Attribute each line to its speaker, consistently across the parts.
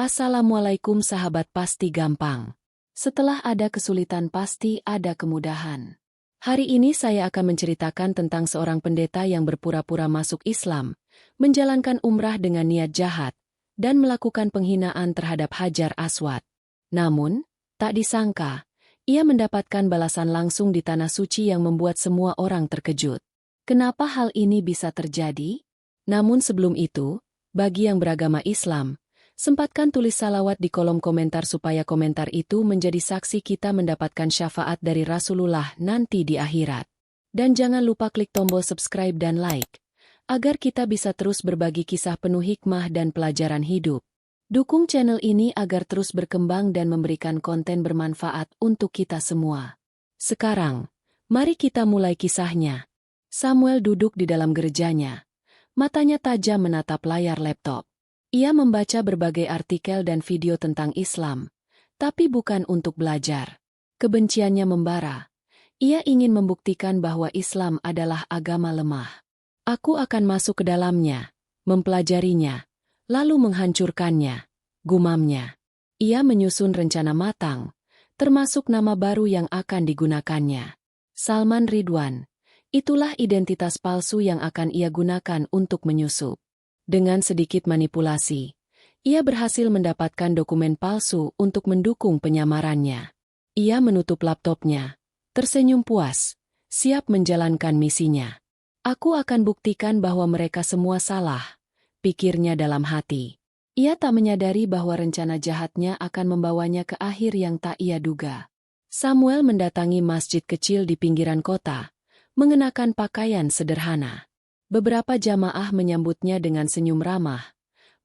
Speaker 1: Assalamualaikum sahabat, pasti gampang. Setelah ada kesulitan pasti ada kemudahan. Hari ini saya akan menceritakan tentang seorang pendeta yang berpura-pura masuk Islam, menjalankan umrah dengan niat jahat, dan melakukan penghinaan terhadap Hajar Aswad. Namun, tak disangka, ia mendapatkan balasan langsung di Tanah Suci yang membuat semua orang terkejut. Kenapa hal ini bisa terjadi? Namun sebelum itu, bagi yang beragama Islam, sempatkan tulis salawat di kolom komentar supaya komentar itu menjadi saksi kita mendapatkan syafaat dari Rasulullah nanti di akhirat. Dan jangan lupa klik tombol subscribe dan like, agar kita bisa terus berbagi kisah penuh hikmah dan pelajaran hidup. Dukung channel ini agar terus berkembang dan memberikan konten bermanfaat untuk kita semua. Sekarang, mari kita mulai kisahnya. Samuel duduk di dalam gerejanya. Matanya tajam menatap layar laptop. Ia membaca berbagai artikel dan video tentang Islam, tapi bukan untuk belajar. Kebenciannya membara. Ia ingin membuktikan bahwa Islam adalah agama lemah. Aku akan masuk ke dalamnya, mempelajarinya, lalu menghancurkannya, gumamnya. Ia menyusun rencana matang, termasuk nama baru yang akan digunakannya. Salman Ridwan. Itulah identitas palsu yang akan ia gunakan untuk menyusup. Dengan sedikit manipulasi, ia berhasil mendapatkan dokumen palsu untuk mendukung penyamarannya. Ia menutup laptopnya, tersenyum puas, siap menjalankan misinya. Aku akan buktikan bahwa mereka semua salah, pikirnya dalam hati. Ia tak menyadari bahwa rencana jahatnya akan membawanya ke akhir yang tak ia duga. Samuel mendatangi masjid kecil di pinggiran kota, mengenakan pakaian sederhana. Beberapa jamaah menyambutnya dengan senyum ramah,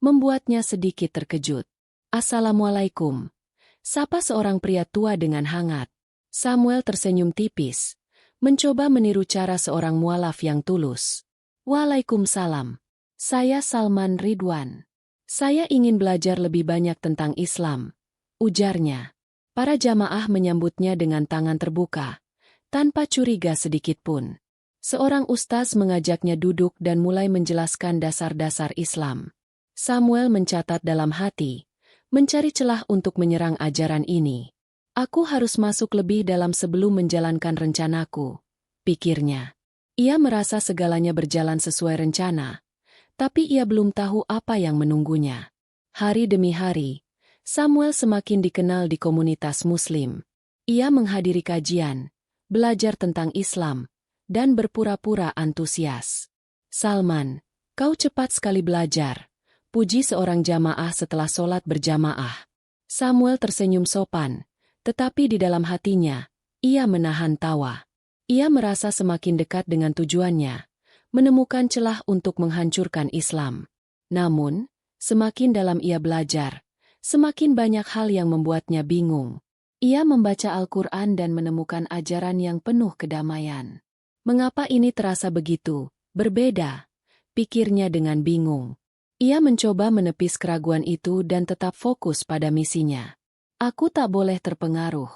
Speaker 1: membuatnya sedikit terkejut. Assalamualaikum, sapa seorang pria tua dengan hangat. Samuel tersenyum tipis, mencoba meniru cara seorang mualaf yang tulus. Waalaikumsalam, saya Salman Ridwan. Saya ingin belajar lebih banyak tentang Islam, ujarnya. Para jamaah menyambutnya dengan tangan terbuka, tanpa curiga sedikitpun. Seorang ustaz mengajaknya duduk dan mulai menjelaskan dasar-dasar Islam. Samuel mencatat dalam hati, mencari celah untuk menyerang ajaran ini. Aku harus masuk lebih dalam sebelum menjalankan rencanaku, pikirnya. Ia merasa segalanya berjalan sesuai rencana, tapi ia belum tahu apa yang menunggunya. Hari demi hari, Samuel semakin dikenal di komunitas Muslim. Ia menghadiri kajian, belajar tentang Islam, dan berpura-pura antusias. Salman, kau cepat sekali belajar, puji seorang jamaah setelah sholat berjamaah. Samuel tersenyum sopan, tetapi di dalam hatinya, ia menahan tawa. Ia merasa semakin dekat dengan tujuannya, menemukan celah untuk menghancurkan Islam. Namun, semakin dalam ia belajar, semakin banyak hal yang membuatnya bingung. Ia membaca Al-Quran dan menemukan ajaran yang penuh kedamaian. Mengapa ini terasa begitu berbeda? Pikirnya dengan bingung. Ia mencoba menepis keraguan itu dan tetap fokus pada misinya. Aku tak boleh terpengaruh.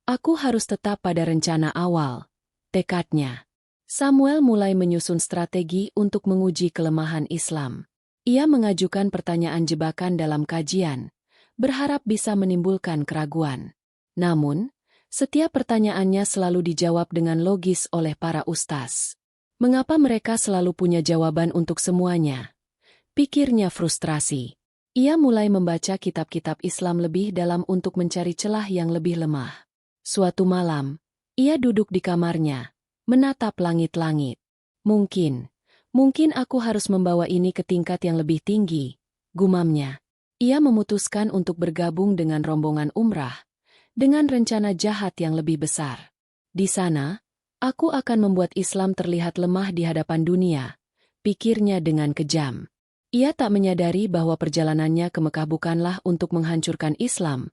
Speaker 1: Aku harus tetap pada rencana awal, tekadnya. Samuel mulai menyusun strategi untuk menguji kelemahan Islam. Ia mengajukan pertanyaan jebakan dalam kajian, berharap bisa menimbulkan keraguan. Namun, setiap pertanyaannya selalu dijawab dengan logis oleh para ustaz. Mengapa mereka selalu punya jawaban untuk semuanya? Pikirnya frustrasi. Ia mulai membaca kitab-kitab Islam lebih dalam untuk mencari celah yang lebih lemah. Suatu malam, ia duduk di kamarnya, menatap langit-langit. Mungkin aku harus membawa ini ke tingkat yang lebih tinggi, gumamnya. Ia memutuskan untuk bergabung dengan rombongan umrah, dengan rencana jahat yang lebih besar. Di sana, aku akan membuat Islam terlihat lemah di hadapan dunia, pikirnya dengan kejam. Ia tak menyadari bahwa perjalanannya ke Mekah bukanlah untuk menghancurkan Islam,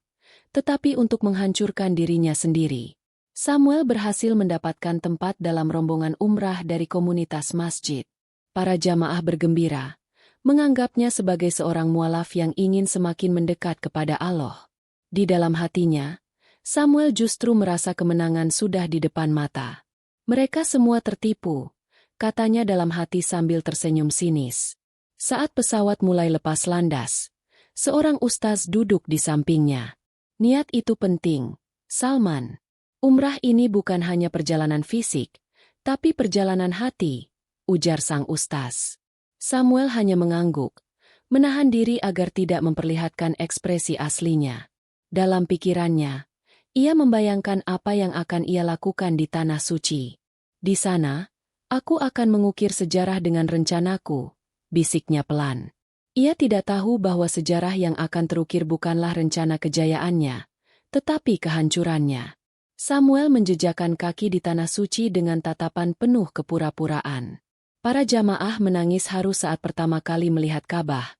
Speaker 1: tetapi untuk menghancurkan dirinya sendiri. Samuel berhasil mendapatkan tempat dalam rombongan umrah dari komunitas masjid. Para jamaah bergembira, menganggapnya sebagai seorang mualaf yang ingin semakin mendekat kepada Allah. Di dalam hatinya, Samuel justru merasa kemenangan sudah di depan mata. Mereka semua tertipu, katanya dalam hati sambil tersenyum sinis. Saat pesawat mulai lepas landas, Seorang ustaz duduk di sampingnya. Niat itu penting, Salman. Umrah ini bukan hanya perjalanan fisik, tapi perjalanan hati, ujar sang ustaz. Samuel hanya mengangguk, menahan diri agar tidak memperlihatkan ekspresi aslinya. Dalam pikirannya, ia membayangkan apa yang akan ia lakukan di Tanah Suci. Di sana, aku akan mengukir sejarah dengan rencanaku, bisiknya pelan. Ia tidak tahu bahwa sejarah yang akan terukir bukanlah rencana kejayaannya, tetapi kehancurannya. Samuel menjejakkan kaki di Tanah Suci dengan tatapan penuh kepura-puraan. Para jamaah menangis haru saat pertama kali melihat Ka'bah.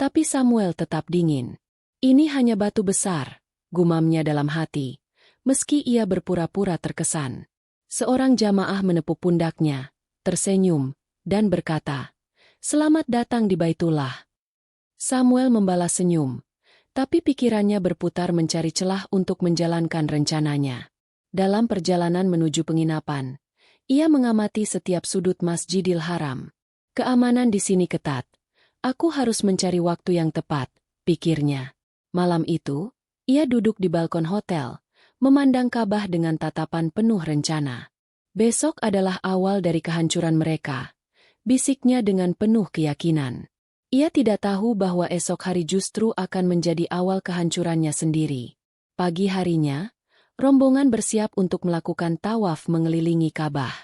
Speaker 1: Tapi Samuel tetap dingin. Ini hanya batu besar, gumamnya dalam hati, meski ia berpura-pura terkesan. Seorang jamaah menepuk pundaknya, tersenyum, dan berkata, "Selamat datang di Baitullah." Samuel membalas senyum, tapi pikirannya berputar mencari celah untuk menjalankan rencananya. Dalam perjalanan menuju penginapan, ia mengamati setiap sudut Masjidil Haram. Keamanan di sini ketat. Aku harus mencari waktu yang tepat, pikirnya. Malam itu, ia duduk di balkon hotel, memandang Ka'bah dengan tatapan penuh rencana. Besok adalah awal dari kehancuran mereka, bisiknya dengan penuh keyakinan. Ia tidak tahu bahwa esok hari justru akan menjadi awal kehancurannya sendiri. Pagi harinya, rombongan bersiap untuk melakukan tawaf mengelilingi Ka'bah.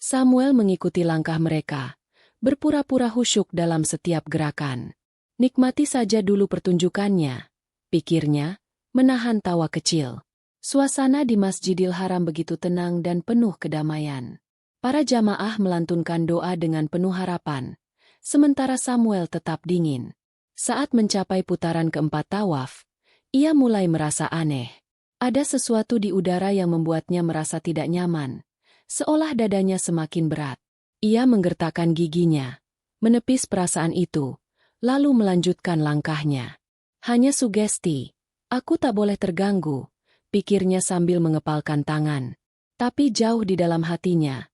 Speaker 1: Samuel mengikuti langkah mereka, berpura-pura khusyuk dalam setiap gerakan. Nikmati saja dulu pertunjukannya, pikirnya, menahan tawa kecil. Suasana di Masjidil Haram begitu tenang dan penuh kedamaian. Para jamaah melantunkan doa dengan penuh harapan, sementara Samuel tetap dingin. Saat mencapai putaran keempat tawaf, ia mulai merasa aneh. Ada sesuatu di udara yang membuatnya merasa tidak nyaman, seolah dadanya semakin berat. Ia menggertakkan giginya, menepis perasaan itu, lalu melanjutkan langkahnya. Hanya sugesti, aku tak boleh terganggu, pikirnya sambil mengepalkan tangan. Tapi jauh di dalam hatinya,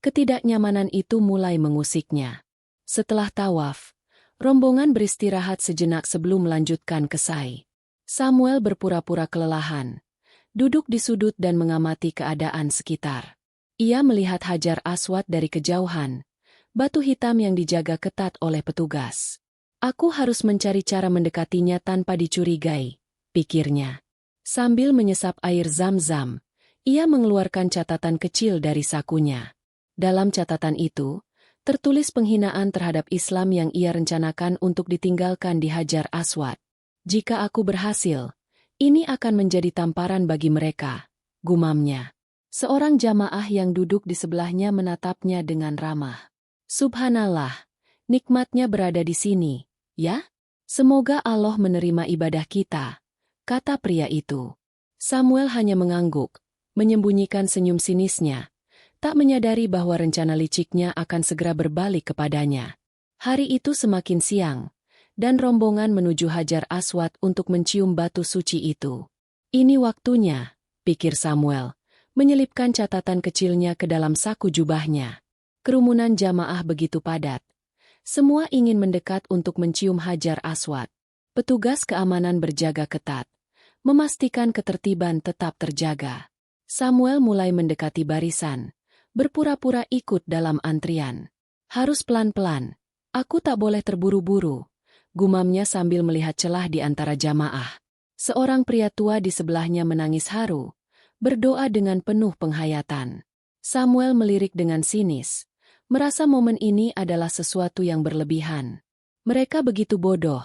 Speaker 1: ketidaknyamanan itu mulai mengusiknya. Setelah tawaf, rombongan beristirahat sejenak sebelum melanjutkan kesai. Samuel berpura-pura kelelahan, duduk di sudut dan mengamati keadaan sekitar. Ia melihat Hajar Aswad dari kejauhan, batu hitam yang dijaga ketat oleh petugas. Aku harus mencari cara mendekatinya tanpa dicurigai, pikirnya. Sambil menyesap air zam-zam, ia mengeluarkan catatan kecil dari sakunya. Dalam catatan itu, tertulis penghinaan terhadap Islam yang ia rencanakan untuk ditinggalkan di Hajar Aswad. Jika aku berhasil, ini akan menjadi tamparan bagi mereka, gumamnya. Seorang jamaah yang duduk di sebelahnya menatapnya dengan ramah. Subhanallah, nikmatnya berada di sini, ya? Semoga Allah menerima ibadah kita, kata pria itu. Samuel hanya mengangguk, menyembunyikan senyum sinisnya, tak menyadari bahwa rencana liciknya akan segera berbalik kepadanya. Hari itu semakin siang, dan rombongan menuju Hajar Aswad untuk mencium batu suci itu. Ini waktunya, pikir Samuel, menyelipkan catatan kecilnya ke dalam saku jubahnya. Kerumunan jamaah begitu padat. Semua ingin mendekat untuk mencium Hajar Aswad. Petugas keamanan berjaga ketat, memastikan ketertiban tetap terjaga. Samuel mulai mendekati barisan, berpura-pura ikut dalam antrian. Harus pelan-pelan, aku tak boleh terburu-buru, gumamnya sambil melihat celah di antara jamaah. Seorang pria tua di sebelahnya menangis haru, berdoa dengan penuh penghayatan. Samuel melirik dengan sinis, merasa momen ini adalah sesuatu yang berlebihan. Mereka begitu bodoh,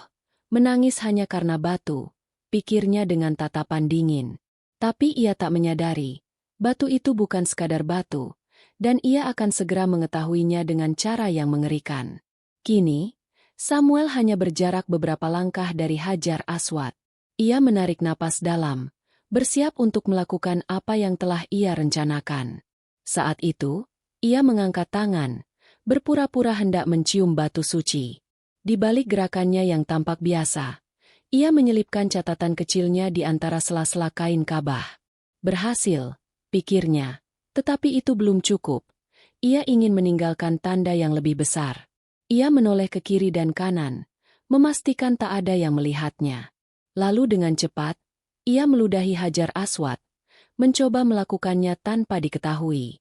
Speaker 1: menangis hanya karena batu, pikirnya dengan tatapan dingin. Tapi ia tak menyadari, batu itu bukan sekadar batu, dan ia akan segera mengetahuinya dengan cara yang mengerikan. Kini, Samuel hanya berjarak beberapa langkah dari Hajar Aswad. Ia menarik napas dalam, bersiap untuk melakukan apa yang telah ia rencanakan. Saat itu, ia mengangkat tangan, berpura-pura hendak mencium batu suci. Di balik gerakannya yang tampak biasa, ia menyelipkan catatan kecilnya di antara sela-sela kain Ka'bah. Berhasil, pikirnya, tetapi itu belum cukup. Ia ingin meninggalkan tanda yang lebih besar. Ia menoleh ke kiri dan kanan, memastikan tak ada yang melihatnya. Lalu dengan cepat, ia meludahi Hajar Aswad, mencoba melakukannya tanpa diketahui.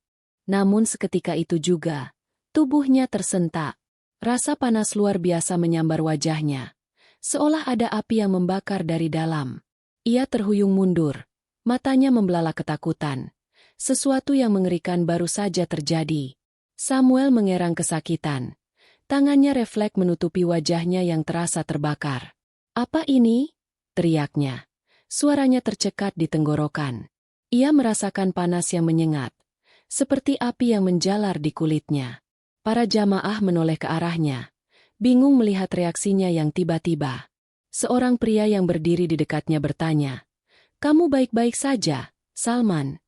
Speaker 1: Namun seketika itu juga, tubuhnya tersentak. Rasa panas luar biasa menyambar wajahnya, seolah ada api yang membakar dari dalam. Ia terhuyung mundur, matanya membelalak ketakutan. Sesuatu yang mengerikan baru saja terjadi. Samuel mengerang kesakitan. Tangannya refleks menutupi wajahnya yang terasa terbakar. "Apa ini?" teriaknya. Suaranya tercekat di tenggorokan. Ia merasakan panas yang menyengat, seperti api yang menjalar di kulitnya. Para jamaah menoleh ke arahnya, bingung melihat reaksinya yang tiba-tiba. Seorang pria yang berdiri di dekatnya bertanya, "Kamu baik-baik saja, Salman?"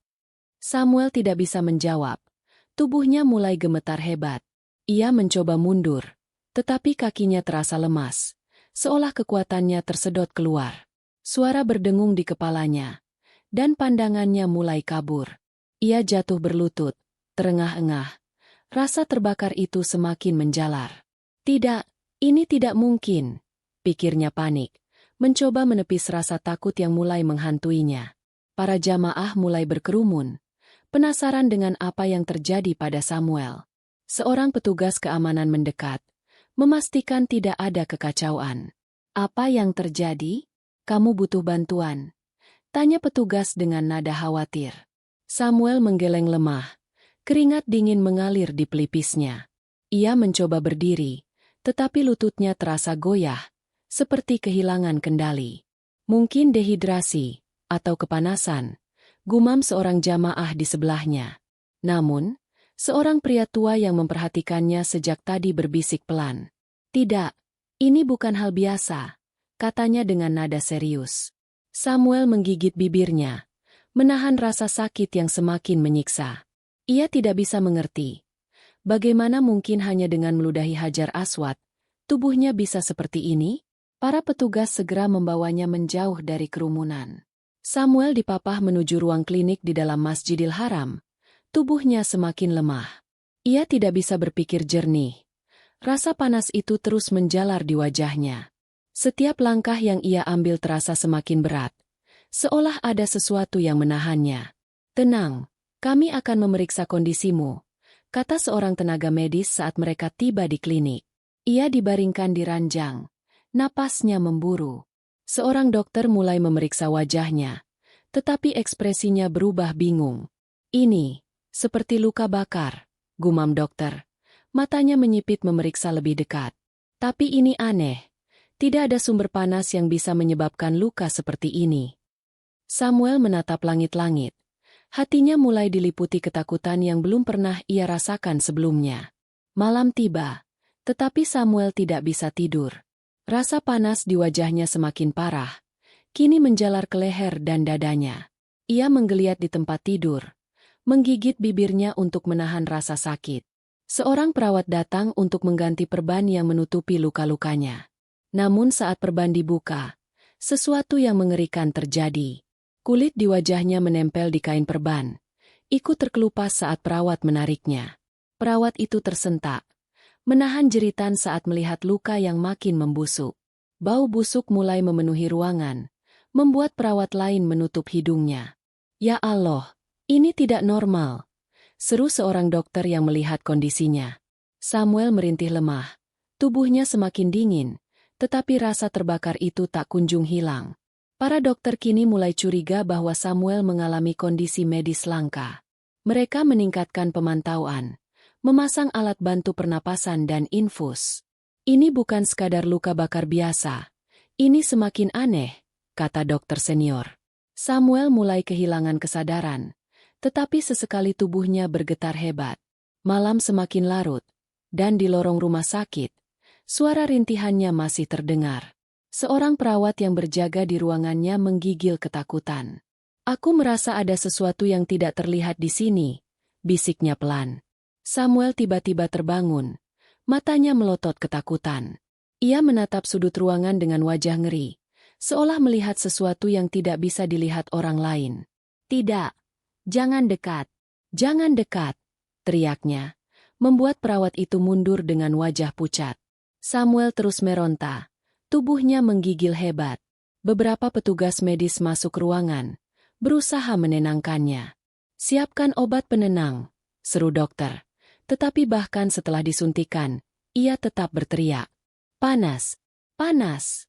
Speaker 1: Samuel tidak bisa menjawab. Tubuhnya mulai gemetar hebat. Ia mencoba mundur, tetapi kakinya terasa lemas, seolah kekuatannya tersedot keluar. Suara berdengung di kepalanya, dan pandangannya mulai kabur. Ia jatuh berlutut, terengah-engah. Rasa terbakar itu semakin menjalar. "Tidak, ini tidak mungkin," pikirnya panik, mencoba menepis rasa takut yang mulai menghantuinya. Para jamaah mulai berkerumun, penasaran dengan apa yang terjadi pada Samuel. Seorang petugas keamanan mendekat, memastikan tidak ada kekacauan. "Apa yang terjadi? Kamu butuh bantuan?" tanya petugas dengan nada khawatir. Samuel menggeleng lemah. Keringat dingin mengalir di pelipisnya. Ia mencoba berdiri, tetapi lututnya terasa goyah, seperti kehilangan kendali. "Mungkin dehidrasi, atau kepanasan," gumam seorang jamaah di sebelahnya. Namun, seorang pria tua yang memperhatikannya sejak tadi berbisik pelan. "Tidak, ini bukan hal biasa," katanya dengan nada serius. Samuel menggigit bibirnya, menahan rasa sakit yang semakin menyiksa. Ia tidak bisa mengerti. Bagaimana mungkin hanya dengan meludahi Hajar Aswad, tubuhnya bisa seperti ini? Para petugas segera membawanya menjauh dari kerumunan. Samuel dipapah menuju ruang klinik di dalam Masjidil Haram. Tubuhnya semakin lemah. Ia tidak bisa berpikir jernih. Rasa panas itu terus menjalar di wajahnya. Setiap langkah yang ia ambil terasa semakin berat, seolah ada sesuatu yang menahannya. "Tenang. Kami akan memeriksa kondisimu," kata seorang tenaga medis saat mereka tiba di klinik. Ia dibaringkan di ranjang. Napasnya memburu. Seorang dokter mulai memeriksa wajahnya, tetapi ekspresinya berubah bingung. "Ini seperti luka bakar," gumam dokter. Matanya menyipit memeriksa lebih dekat. "Tapi ini aneh. Tidak ada sumber panas yang bisa menyebabkan luka seperti ini." Samuel menatap langit-langit. Hatinya mulai diliputi ketakutan yang belum pernah ia rasakan sebelumnya. Malam tiba, tetapi Samuel tidak bisa tidur. Rasa panas di wajahnya semakin parah, kini menjalar ke leher dan dadanya. Ia menggeliat di tempat tidur, menggigit bibirnya untuk menahan rasa sakit. Seorang perawat datang untuk mengganti perban yang menutupi luka-lukanya. Namun saat perban dibuka, sesuatu yang mengerikan terjadi. Kulit di wajahnya menempel di kain perban. Ikut terkelupas saat perawat menariknya. Perawat itu tersentak, menahan jeritan saat melihat luka yang makin membusuk. Bau busuk mulai memenuhi ruangan, membuat perawat lain menutup hidungnya. "Ya Allah, ini tidak normal," seru seorang dokter yang melihat kondisinya. Samuel merintih lemah. Tubuhnya semakin dingin, tetapi rasa terbakar itu tak kunjung hilang. Para dokter kini mulai curiga bahwa Samuel mengalami kondisi medis langka. Mereka meningkatkan pemantauan, memasang alat bantu pernapasan dan infus. "Ini bukan sekadar luka bakar biasa. Ini semakin aneh," kata dokter senior. Samuel mulai kehilangan kesadaran, tetapi sesekali tubuhnya bergetar hebat. Malam semakin larut, dan di lorong rumah sakit, suara rintihannya masih terdengar. Seorang perawat yang berjaga di ruangannya menggigil ketakutan. "Aku merasa ada sesuatu yang tidak terlihat di sini," bisiknya pelan. Samuel tiba-tiba terbangun, matanya melotot ketakutan. Ia menatap sudut ruangan dengan wajah ngeri, seolah melihat sesuatu yang tidak bisa dilihat orang lain. "Tidak, jangan dekat, jangan dekat," teriaknya, membuat perawat itu mundur dengan wajah pucat. Samuel terus meronta, Tubuhnya menggigil hebat. Beberapa petugas medis masuk ruangan, berusaha menenangkannya. "Siapkan obat penenang," seru dokter. Tetapi bahkan setelah disuntikan, ia tetap berteriak. "Panas! Panas!"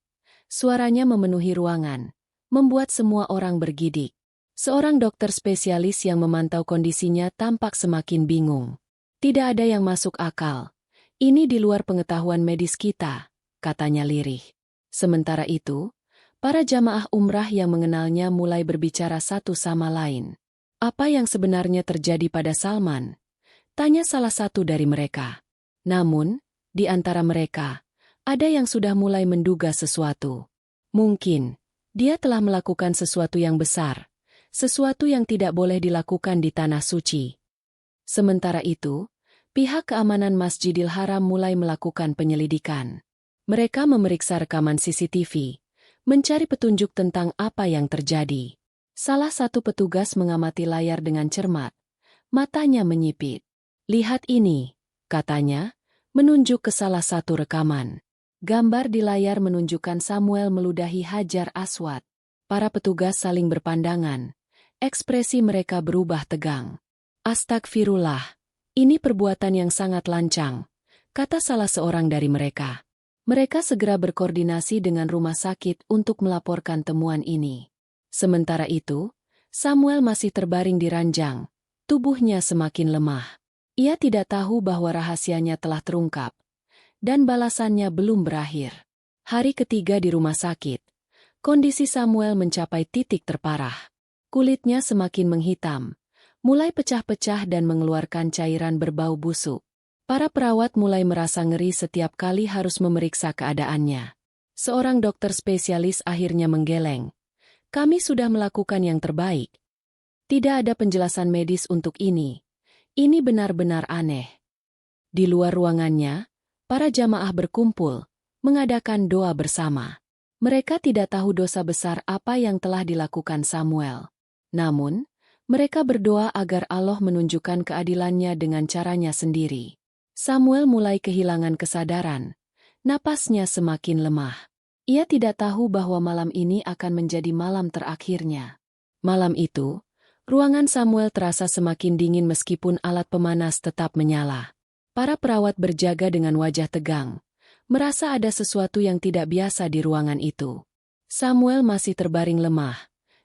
Speaker 1: Suaranya memenuhi ruangan, membuat semua orang bergidik. Seorang dokter spesialis yang memantau kondisinya tampak semakin bingung. "Tidak ada yang masuk akal. Ini di luar pengetahuan medis kita," katanya lirih. Sementara itu, para jamaah umrah yang mengenalnya mulai berbicara satu sama lain. "Apa yang sebenarnya terjadi pada Salman?" tanya salah satu dari mereka. Namun, di antara mereka, ada yang sudah mulai menduga sesuatu. Mungkin, dia telah melakukan sesuatu yang besar, sesuatu yang tidak boleh dilakukan di Tanah Suci. Sementara itu, pihak keamanan Masjidil Haram mulai melakukan penyelidikan. Mereka memeriksa rekaman CCTV, mencari petunjuk tentang apa yang terjadi. Salah satu petugas mengamati layar dengan cermat, matanya menyipit. "Lihat ini," katanya, menunjuk ke salah satu rekaman. Gambar di layar menunjukkan Samuel meludahi Hajar Aswad. Para petugas saling berpandangan, ekspresi mereka berubah tegang. "Astagfirullah, ini perbuatan yang sangat lancang," kata salah seorang dari mereka. Mereka segera berkoordinasi dengan rumah sakit untuk melaporkan temuan ini. Sementara itu, Samuel masih terbaring di ranjang, tubuhnya semakin lemah. Ia tidak tahu bahwa rahasianya telah terungkap, dan balasannya belum berakhir. Hari ketiga di rumah sakit, kondisi Samuel mencapai titik terparah. Kulitnya semakin menghitam, mulai pecah-pecah dan mengeluarkan cairan berbau busuk. Para perawat mulai merasa ngeri setiap kali harus memeriksa keadaannya. Seorang dokter spesialis akhirnya menggeleng. "Kami sudah melakukan yang terbaik. Tidak ada penjelasan medis untuk ini. Ini benar-benar aneh." Di luar ruangannya, para jamaah berkumpul, mengadakan doa bersama. Mereka tidak tahu dosa besar apa yang telah dilakukan Samuel. Namun, mereka berdoa agar Allah menunjukkan keadilannya dengan caranya sendiri. Samuel mulai kehilangan kesadaran. Napasnya semakin lemah. Ia tidak tahu bahwa malam ini akan menjadi malam terakhirnya. Malam itu, ruangan Samuel terasa semakin dingin meskipun alat pemanas tetap menyala. Para perawat berjaga dengan wajah tegang, merasa ada sesuatu yang tidak biasa di ruangan itu. Samuel masih terbaring lemah,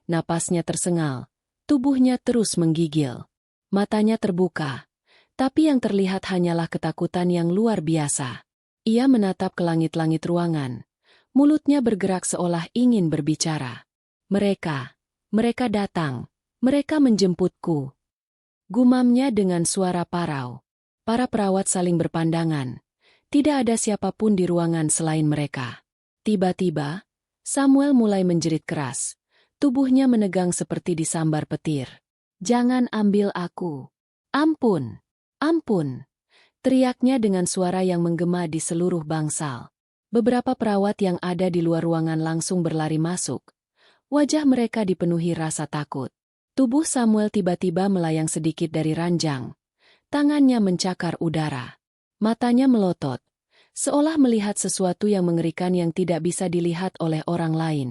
Speaker 1: napasnya tersengal, tubuhnya terus menggigil. Matanya terbuka, tapi yang terlihat hanyalah ketakutan yang luar biasa. Ia menatap ke langit-langit ruangan, mulutnya bergerak seolah ingin berbicara. Mereka datang, mereka menjemputku," gumamnya dengan suara parau. Para perawat saling berpandangan. Tidak ada siapapun di ruangan selain mereka. Tiba-tiba, Samuel mulai menjerit keras. Tubuhnya menegang seperti disambar petir. "Jangan ambil aku. Ampun! Ampun!" teriaknya dengan suara yang menggema di seluruh bangsal. Beberapa perawat yang ada di luar ruangan langsung berlari masuk. Wajah mereka dipenuhi rasa takut. Tubuh Samuel tiba-tiba melayang sedikit dari ranjang. Tangannya mencakar udara. Matanya melotot, seolah melihat sesuatu yang mengerikan yang tidak bisa dilihat oleh orang lain.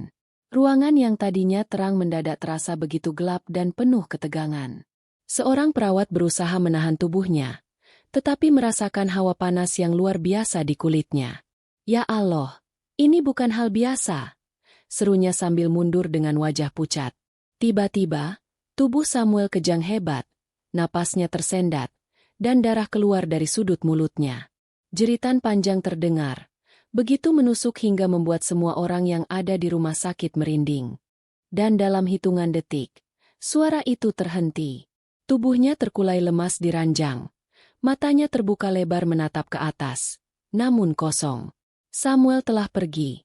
Speaker 1: Ruangan yang tadinya terang mendadak terasa begitu gelap dan penuh ketegangan. Seorang perawat berusaha menahan tubuhnya, tetapi merasakan hawa panas yang luar biasa di kulitnya. "Ya Allah, ini bukan hal biasa," serunya sambil mundur dengan wajah pucat. Tiba-tiba, tubuh Samuel kejang hebat, napasnya tersendat, dan darah keluar dari sudut mulutnya. Jeritan panjang terdengar, begitu menusuk hingga membuat semua orang yang ada di rumah sakit merinding. Dan dalam hitungan detik, suara itu terhenti. Tubuhnya terkulai lemas di ranjang. Matanya terbuka lebar menatap ke atas, namun kosong. Samuel telah pergi,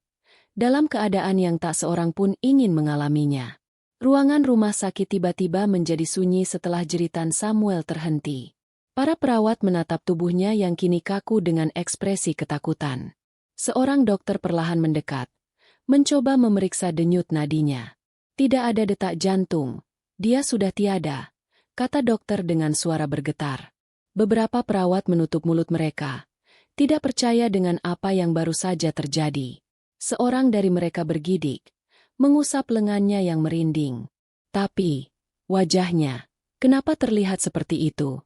Speaker 1: dalam keadaan yang tak seorang pun ingin mengalaminya. Ruangan rumah sakit tiba-tiba menjadi sunyi setelah jeritan Samuel terhenti. Para perawat menatap tubuhnya yang kini kaku dengan ekspresi ketakutan. Seorang dokter perlahan mendekat, mencoba memeriksa denyut nadinya. "Tidak ada detak jantung, dia sudah tiada," kata dokter dengan suara bergetar. Beberapa perawat menutup mulut mereka, tidak percaya dengan apa yang baru saja terjadi. Seorang dari mereka bergidik, mengusap lengannya yang merinding. Tapi, wajahnya, kenapa terlihat seperti itu?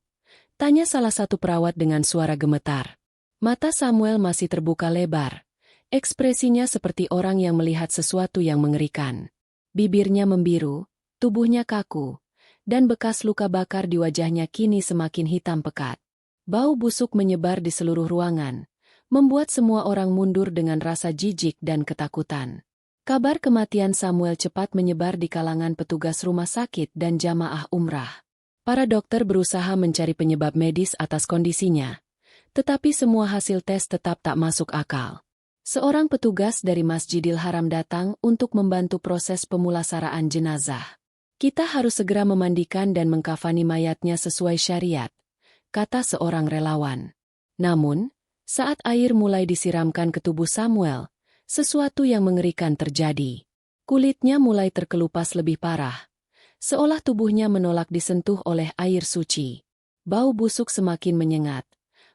Speaker 1: Tanya salah satu perawat dengan suara gemetar. Mata Samuel masih terbuka lebar. Ekspresinya seperti orang yang melihat sesuatu yang mengerikan. Bibirnya membiru, tubuhnya kaku, dan bekas luka bakar di wajahnya kini semakin hitam pekat. Bau busuk menyebar di seluruh ruangan, membuat semua orang mundur dengan rasa jijik dan ketakutan. Kabar kematian Samuel cepat menyebar di kalangan petugas rumah sakit dan jamaah umrah. Para dokter berusaha mencari penyebab medis atas kondisinya, tetapi semua hasil tes tetap tak masuk akal. Seorang petugas dari Masjidil Haram datang untuk membantu proses pemulasaraan jenazah. Kita harus segera memandikan dan mengkafani mayatnya sesuai syariat, kata seorang relawan. Namun, saat air mulai disiramkan ke tubuh Samuel, sesuatu yang mengerikan terjadi. Kulitnya mulai terkelupas lebih parah, seolah tubuhnya menolak disentuh oleh air suci. Bau busuk semakin menyengat,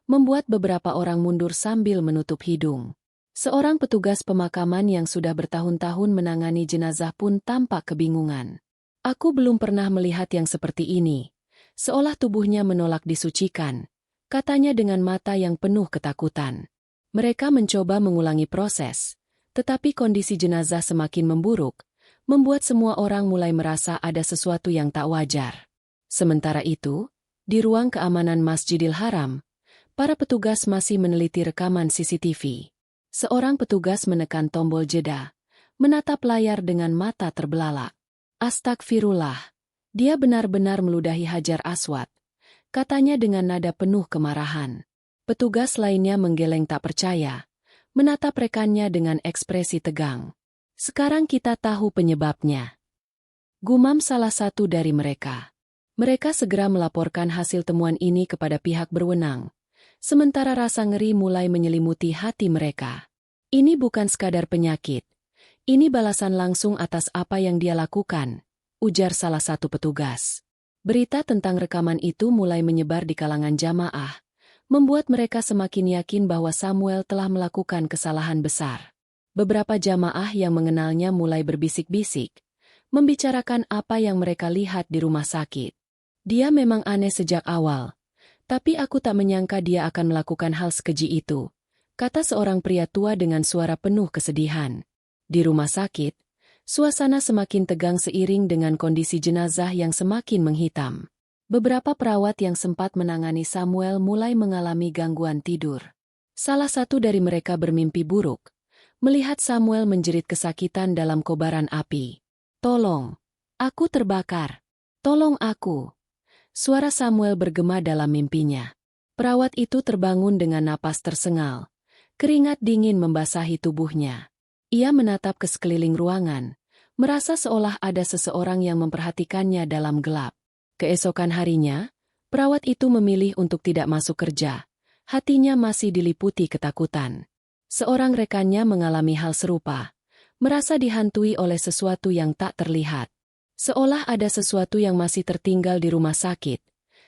Speaker 1: membuat beberapa orang mundur sambil menutup hidung. Seorang petugas pemakaman yang sudah bertahun-tahun menangani jenazah pun tampak kebingungan. Aku belum pernah melihat yang seperti ini, seolah tubuhnya menolak disucikan, katanya dengan mata yang penuh ketakutan. Mereka mencoba mengulangi proses, tetapi kondisi jenazah semakin memburuk, membuat semua orang mulai merasa ada sesuatu yang tak wajar. Sementara itu, di ruang keamanan Masjidil Haram, para petugas masih meneliti rekaman CCTV. Seorang petugas menekan tombol jeda, menatap layar dengan mata terbelalak. Astagfirullah, dia benar-benar meludahi Hajar Aswad, katanya dengan nada penuh kemarahan. Petugas lainnya menggeleng tak percaya, menatap rekannya dengan ekspresi tegang. Sekarang kita tahu penyebabnya, gumam salah satu dari mereka. Mereka segera melaporkan hasil temuan ini kepada pihak berwenang, sementara rasa ngeri mulai menyelimuti hati mereka. Ini bukan sekadar penyakit, ini balasan langsung atas apa yang dia lakukan, ujar salah satu petugas. Berita tentang rekaman itu mulai menyebar di kalangan jamaah, membuat mereka semakin yakin bahwa Samuel telah melakukan kesalahan besar. Beberapa jamaah yang mengenalnya mulai berbisik-bisik, membicarakan apa yang mereka lihat di rumah sakit. Dia memang aneh sejak awal, tapi aku tak menyangka dia akan melakukan hal sekeji itu, kata seorang pria tua dengan suara penuh kesedihan. Di rumah sakit, suasana semakin tegang seiring dengan kondisi jenazah yang semakin menghitam. Beberapa perawat yang sempat menangani Samuel mulai mengalami gangguan tidur. Salah satu dari mereka bermimpi buruk, melihat Samuel menjerit kesakitan dalam kobaran api. "Tolong, aku terbakar. Tolong aku." Suara Samuel bergema dalam mimpinya. Perawat itu terbangun dengan napas tersengal. Keringat dingin membasahi tubuhnya. Ia menatap ke sekeliling ruangan, merasa seolah ada seseorang yang memperhatikannya dalam gelap. Keesokan harinya, perawat itu memilih untuk tidak masuk kerja. Hatinya masih diliputi ketakutan. Seorang rekannya mengalami hal serupa, merasa dihantui oleh sesuatu yang tak terlihat. Seolah ada sesuatu yang masih tertinggal di rumah sakit,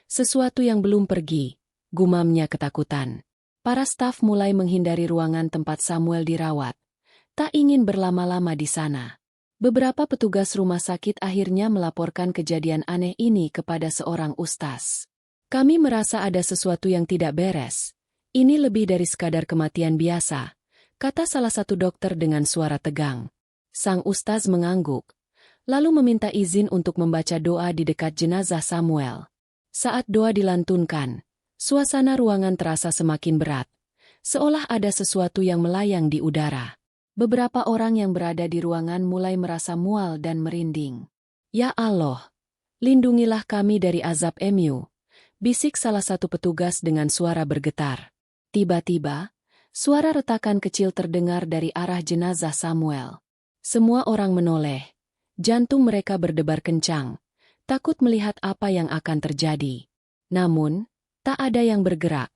Speaker 1: sesuatu yang belum pergi, gumamnya ketakutan. Para staf mulai menghindari ruangan tempat Samuel dirawat, tak ingin berlama-lama di sana. Beberapa petugas rumah sakit akhirnya melaporkan kejadian aneh ini kepada seorang ustaz. "Kami merasa ada sesuatu yang tidak beres. Ini lebih dari sekadar kematian biasa," kata salah satu dokter dengan suara tegang. Sang ustaz mengangguk, lalu meminta izin untuk membaca doa di dekat jenazah Samuel. Saat doa dilantunkan, suasana ruangan terasa semakin berat, seolah ada sesuatu yang melayang di udara. Beberapa orang yang berada di ruangan mulai merasa mual dan merinding. "Ya Allah, lindungilah kami dari azab MU," bisik salah satu petugas dengan suara bergetar. Tiba-tiba, suara retakan kecil terdengar dari arah jenazah Samuel. Semua orang menoleh. Jantung mereka berdebar kencang, takut melihat apa yang akan terjadi. Namun, tak ada yang bergerak.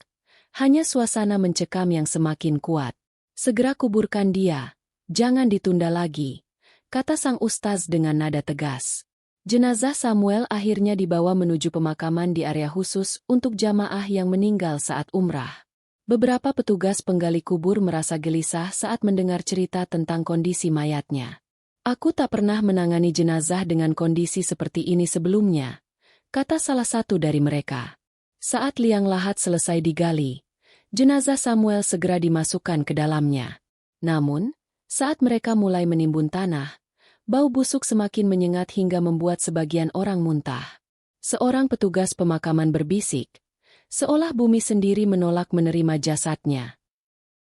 Speaker 1: Hanya suasana mencekam yang semakin kuat. "Segera kuburkan dia, jangan ditunda lagi," kata sang ustaz dengan nada tegas. Jenazah Samuel akhirnya dibawa menuju pemakaman di area khusus untuk jamaah yang meninggal saat umrah. Beberapa petugas penggali kubur merasa gelisah saat mendengar cerita tentang kondisi mayatnya. "Aku tak pernah menangani jenazah dengan kondisi seperti ini sebelumnya," kata salah satu dari mereka. Saat liang lahat selesai digali, jenazah Samuel segera dimasukkan ke dalamnya. Namun, saat mereka mulai menimbun tanah, bau busuk semakin menyengat hingga membuat sebagian orang muntah. Seorang petugas pemakaman berbisik, seolah bumi sendiri menolak menerima jasadnya.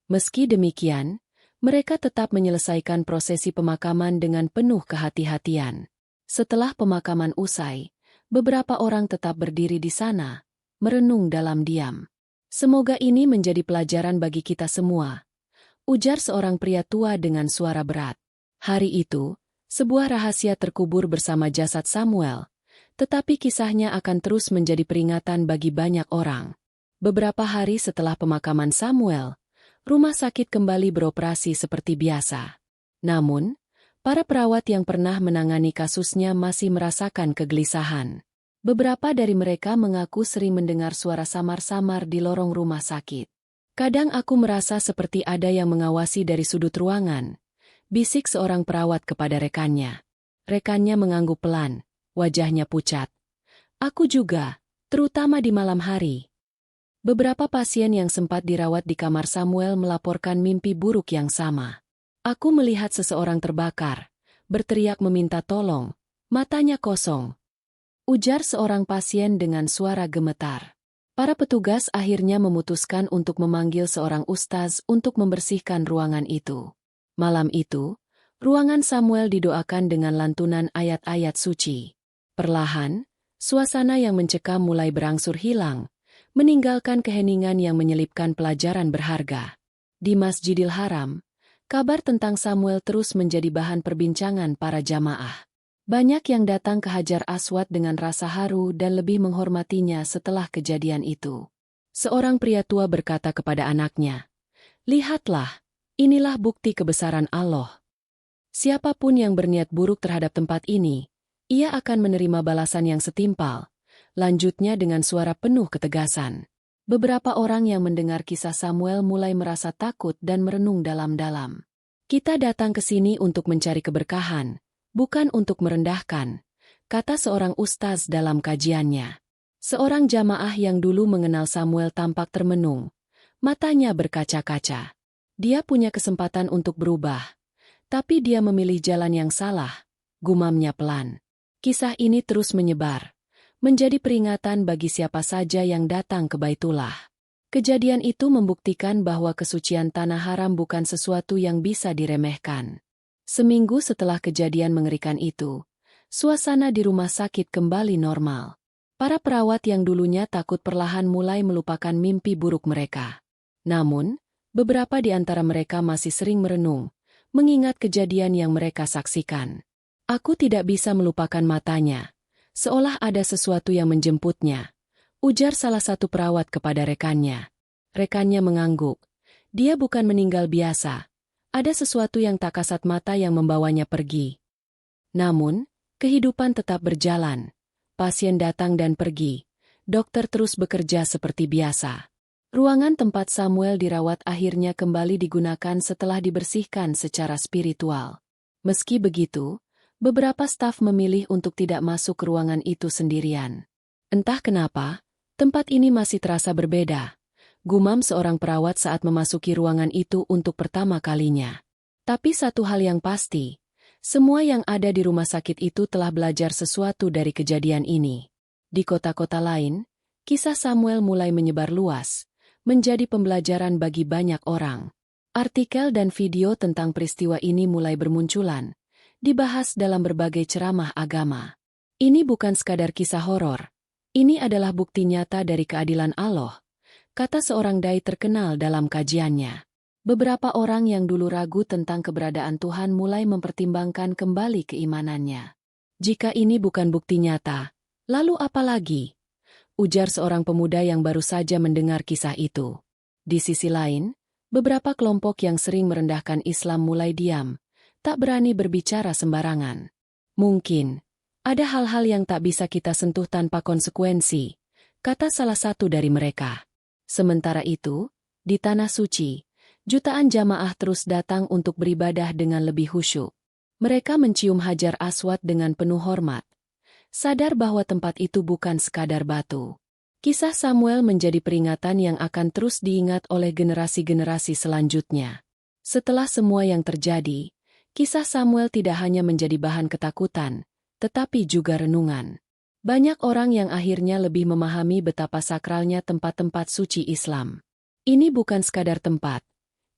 Speaker 1: Meski demikian, mereka tetap menyelesaikan prosesi pemakaman dengan penuh kehati-hatian. Setelah pemakaman usai, beberapa orang tetap berdiri di sana, merenung dalam diam. "Semoga ini menjadi pelajaran bagi kita semua," ujar seorang pria tua dengan suara berat. Hari itu, sebuah rahasia terkubur bersama jasad Samuel, tetapi kisahnya akan terus menjadi peringatan bagi banyak orang. Beberapa hari setelah pemakaman Samuel, rumah sakit kembali beroperasi seperti biasa. Namun, para perawat yang pernah menangani kasusnya masih merasakan kegelisahan. Beberapa dari mereka mengaku sering mendengar suara samar-samar di lorong rumah sakit. "Kadang aku merasa seperti ada yang mengawasi dari sudut ruangan," bisik seorang perawat kepada rekannya. Rekannya mengangguk pelan, wajahnya pucat. "Aku juga, terutama di malam hari." Beberapa pasien yang sempat dirawat di kamar Samuel melaporkan mimpi buruk yang sama. "Aku melihat seseorang terbakar, berteriak meminta tolong, matanya kosong," ujar seorang pasien dengan suara gemetar. Para petugas akhirnya memutuskan untuk memanggil seorang ustaz untuk membersihkan ruangan itu. Malam itu, ruangan Samuel didoakan dengan lantunan ayat-ayat suci. Perlahan, suasana yang mencekam mulai berangsur hilang, meninggalkan keheningan yang menyelipkan pelajaran berharga. Di Masjidil Haram, kabar tentang Samuel terus menjadi bahan perbincangan para jamaah. Banyak yang datang ke Hajar Aswad dengan rasa haru dan lebih menghormatinya setelah kejadian itu. Seorang pria tua berkata kepada anaknya, "Lihatlah, inilah bukti kebesaran Allah. Siapapun yang berniat buruk terhadap tempat ini, ia akan menerima balasan yang setimpal." Lanjutnya dengan suara penuh ketegasan. Beberapa orang yang mendengar kisah Samuel mulai merasa takut dan merenung dalam-dalam. "Kita datang ke sini untuk mencari keberkahan, bukan untuk merendahkan," kata seorang ustaz dalam kajiannya. Seorang jamaah yang dulu mengenal Samuel tampak termenung. Matanya berkaca-kaca. Dia punya kesempatan untuk berubah. Tapi dia memilih jalan yang salah, gumamnya pelan. Kisah ini terus menyebar, menjadi peringatan bagi siapa saja yang datang ke Baitullah. Kejadian itu membuktikan bahwa kesucian tanah haram bukan sesuatu yang bisa diremehkan. Seminggu setelah kejadian mengerikan itu, suasana di rumah sakit kembali normal. Para perawat yang dulunya takut perlahan mulai melupakan mimpi buruk mereka. Namun, beberapa di antara mereka masih sering merenung, mengingat kejadian yang mereka saksikan. "Aku tidak bisa melupakan matanya, seolah ada sesuatu yang menjemputnya," ujar salah satu perawat kepada rekannya. Rekannya mengangguk. "Dia bukan meninggal biasa. Ada sesuatu yang tak kasat mata yang membawanya pergi." Namun, kehidupan tetap berjalan. Pasien datang dan pergi. Dokter terus bekerja seperti biasa. Ruangan tempat Samuel dirawat akhirnya kembali digunakan setelah dibersihkan secara spiritual. Meski begitu, beberapa staf memilih untuk tidak masuk ke ruangan itu sendirian. "Entah kenapa, tempat ini masih terasa berbeda," gumam seorang perawat saat memasuki ruangan itu untuk pertama kalinya. Tapi satu hal yang pasti, semua yang ada di rumah sakit itu telah belajar sesuatu dari kejadian ini. Di kota-kota lain, kisah Samuel mulai menyebar luas, menjadi pembelajaran bagi banyak orang. Artikel dan video tentang peristiwa ini mulai bermunculan, dibahas dalam berbagai ceramah agama. "Ini bukan sekadar kisah horor. Ini adalah bukti nyata dari keadilan Allah," kata seorang dai terkenal dalam kajiannya. Beberapa orang yang dulu ragu tentang keberadaan Tuhan mulai mempertimbangkan kembali keimanannya. "Jika ini bukan bukti nyata, lalu apa lagi?" ujar seorang pemuda yang baru saja mendengar kisah itu. Di sisi lain, beberapa kelompok yang sering merendahkan Islam mulai diam, tak berani berbicara sembarangan. "Mungkin ada hal-hal yang tak bisa kita sentuh tanpa konsekuensi," kata salah satu dari mereka. Sementara itu, Di Tanah Suci, jutaan jamaah terus datang untuk beribadah dengan lebih khusyuk. Mereka mencium Hajar Aswad dengan penuh hormat, sadar bahwa tempat itu bukan sekadar batu. Kisah Samuel menjadi peringatan yang akan terus diingat oleh generasi-generasi selanjutnya. Setelah semua yang terjadi, kisah Samuel tidak hanya menjadi bahan ketakutan, tetapi juga renungan. Banyak orang yang akhirnya lebih memahami betapa sakralnya tempat-tempat suci Islam. Ini bukan sekadar tempat.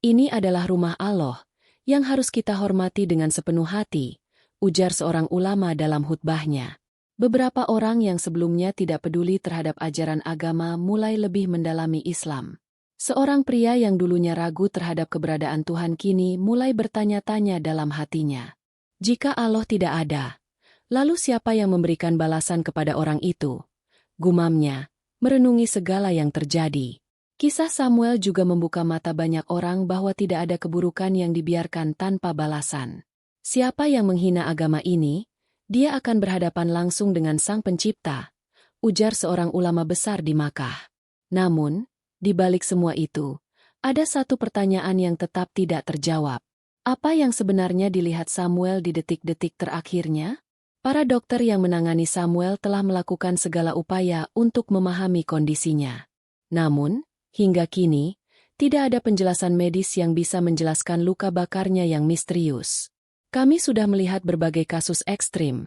Speaker 1: Ini adalah rumah Allah, yang harus kita hormati dengan sepenuh hati, ujar seorang ulama dalam khutbahnya. Beberapa orang yang sebelumnya tidak peduli terhadap ajaran agama mulai lebih mendalami Islam. Seorang pria yang dulunya ragu terhadap keberadaan Tuhan kini mulai bertanya-tanya dalam hatinya. Jika Allah tidak ada, lalu siapa yang memberikan balasan kepada orang itu? Gumamnya, merenungi segala yang terjadi. Kisah Samuel juga membuka mata banyak orang bahwa tidak ada keburukan yang dibiarkan tanpa balasan. Siapa yang menghina agama ini, dia akan berhadapan langsung dengan Sang Pencipta, ujar seorang ulama besar di Makkah. Namun, di balik semua itu, ada satu pertanyaan yang tetap tidak terjawab. Apa yang sebenarnya dilihat Samuel di detik-detik terakhirnya? Para dokter yang menangani Samuel telah melakukan segala upaya untuk memahami kondisinya. Namun, hingga kini, tidak ada penjelasan medis yang bisa menjelaskan luka bakarnya yang misterius. Kami sudah melihat berbagai kasus ekstrim,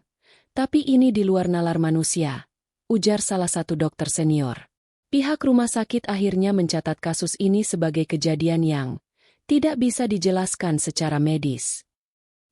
Speaker 1: tapi ini di luar nalar manusia, ujar salah satu dokter senior. Pihak rumah sakit akhirnya mencatat kasus ini sebagai kejadian yang tidak bisa dijelaskan secara medis.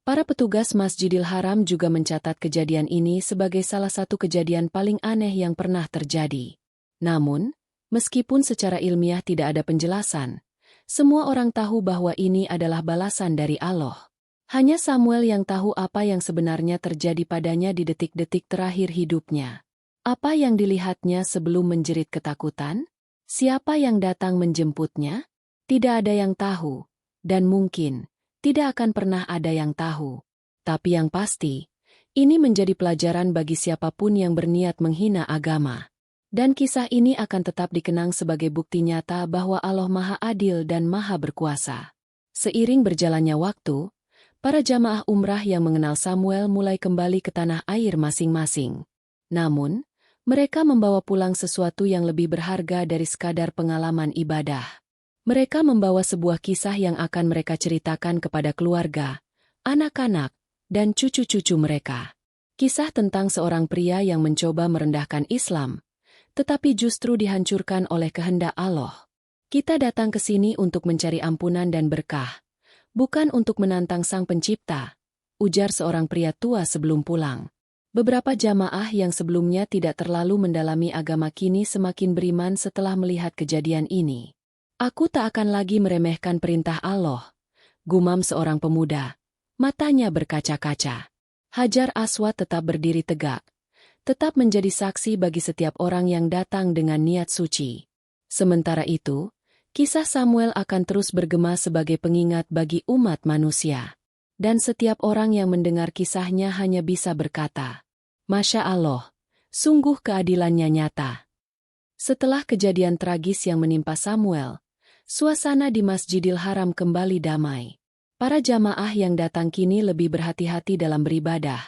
Speaker 1: Para petugas Masjidil Haram juga mencatat kejadian ini sebagai salah satu kejadian paling aneh yang pernah terjadi. Namun, meskipun secara ilmiah tidak ada penjelasan, semua orang tahu bahwa ini adalah balasan dari Allah. Hanya Samuel yang tahu apa yang sebenarnya terjadi padanya di detik-detik terakhir hidupnya. Apa yang dilihatnya sebelum menjerit ketakutan? Siapa yang datang menjemputnya? Tidak ada yang tahu, dan mungkin tidak akan pernah ada yang tahu. Tapi yang pasti, ini menjadi pelajaran bagi siapapun yang berniat menghina agama. Dan kisah ini akan tetap dikenang sebagai bukti nyata bahwa Allah Maha Adil dan Maha Berkuasa. Seiring berjalannya waktu, para jamaah umrah yang mengenal Samuel mulai kembali ke tanah air masing-masing. Namun, mereka membawa pulang sesuatu yang lebih berharga dari sekadar pengalaman ibadah. Mereka membawa sebuah kisah yang akan mereka ceritakan kepada keluarga, anak-anak, dan cucu-cucu mereka. Kisah tentang seorang pria yang mencoba merendahkan Islam, tetapi justru dihancurkan oleh kehendak Allah. Kita datang ke sini untuk mencari ampunan dan berkah, bukan untuk menantang Sang Pencipta, ujar seorang pria tua sebelum pulang. Beberapa jamaah yang sebelumnya tidak terlalu mendalami agama kini semakin beriman setelah melihat kejadian ini. Aku tak akan lagi meremehkan perintah Allah, gumam seorang pemuda. Matanya berkaca-kaca. Hajar Aswad tetap berdiri tegak, tetap menjadi saksi bagi setiap orang yang datang dengan niat suci. Sementara itu, kisah Samuel akan terus bergema sebagai pengingat bagi umat manusia. Dan setiap orang yang mendengar kisahnya hanya bisa berkata, Masya Allah, sungguh keadilannya nyata. Setelah kejadian tragis yang menimpa Samuel, suasana di Masjidil Haram kembali damai. Para jamaah yang datang kini lebih berhati-hati dalam beribadah,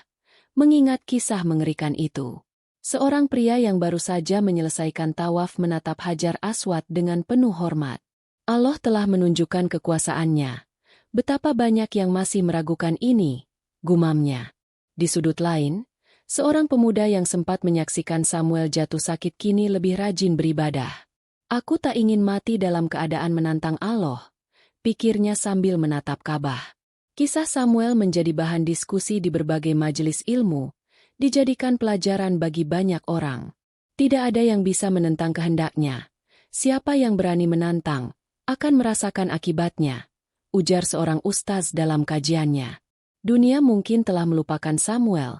Speaker 1: mengingat kisah mengerikan itu. Seorang pria yang baru saja menyelesaikan tawaf menatap Hajar Aswad dengan penuh hormat. Allah telah menunjukkan kekuasaannya. Betapa banyak yang masih meragukan ini, gumamnya. Di sudut lain, seorang pemuda yang sempat menyaksikan Samuel jatuh sakit kini lebih rajin beribadah. Aku tak ingin mati dalam keadaan menantang Allah, pikirnya sambil menatap Ka'bah. Kisah Samuel menjadi bahan diskusi di berbagai majelis ilmu, dijadikan pelajaran bagi banyak orang. Tidak ada yang bisa menentang kehendaknya. Siapa yang berani menantang, akan merasakan akibatnya, ujar seorang ustaz dalam kajiannya. Dunia mungkin telah melupakan Samuel,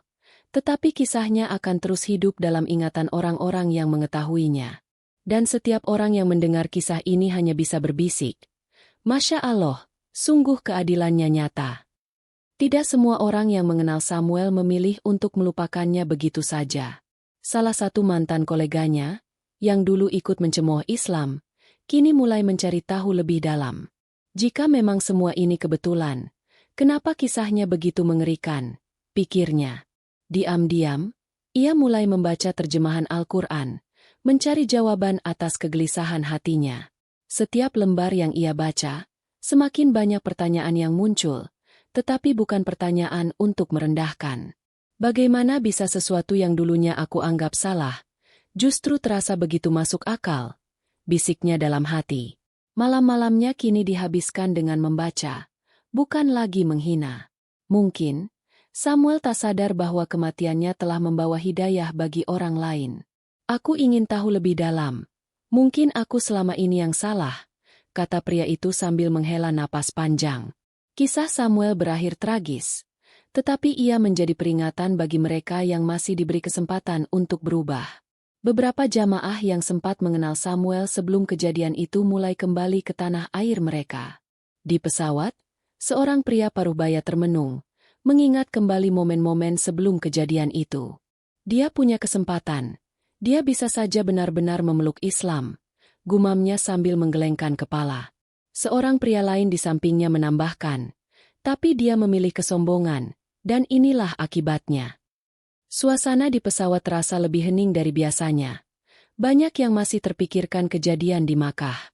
Speaker 1: tetapi kisahnya akan terus hidup dalam ingatan orang-orang yang mengetahuinya. Dan setiap orang yang mendengar kisah ini hanya bisa berbisik, Masya Allah, sungguh keadilannya nyata. Tidak semua orang yang mengenal Samuel memilih untuk melupakannya begitu saja. Salah satu mantan koleganya, yang dulu ikut mencemooh Islam, kini mulai mencari tahu lebih dalam. Jika memang semua ini kebetulan, kenapa kisahnya begitu mengerikan? Pikirnya. Diam-diam, ia mulai membaca terjemahan Al-Quran, mencari jawaban atas kegelisahan hatinya. Setiap lembar yang ia baca, semakin banyak pertanyaan yang muncul, tetapi bukan pertanyaan untuk merendahkan. Bagaimana bisa sesuatu yang dulunya aku anggap salah, justru terasa begitu masuk akal? Bisiknya dalam hati. Malam-malamnya kini dihabiskan dengan membaca, bukan lagi menghina. Mungkin, Samuel tak sadar bahwa kematiannya telah membawa hidayah bagi orang lain. Aku ingin tahu lebih dalam. Mungkin aku selama ini yang salah, kata pria itu sambil menghela napas panjang. Kisah Samuel berakhir tragis, tetapi ia menjadi peringatan bagi mereka yang masih diberi kesempatan untuk berubah. Beberapa jamaah yang sempat mengenal Samuel sebelum kejadian itu mulai kembali ke tanah air mereka. Di pesawat, seorang pria paruh baya termenung, mengingat kembali momen-momen sebelum kejadian itu. Dia punya kesempatan. Dia bisa saja benar-benar memeluk Islam, gumamnya sambil menggelengkan kepala. Seorang pria lain di sampingnya menambahkan, tapi dia memilih kesombongan, dan inilah akibatnya. Suasana di pesawat terasa lebih hening dari biasanya. Banyak yang masih terpikirkan kejadian di Makkah.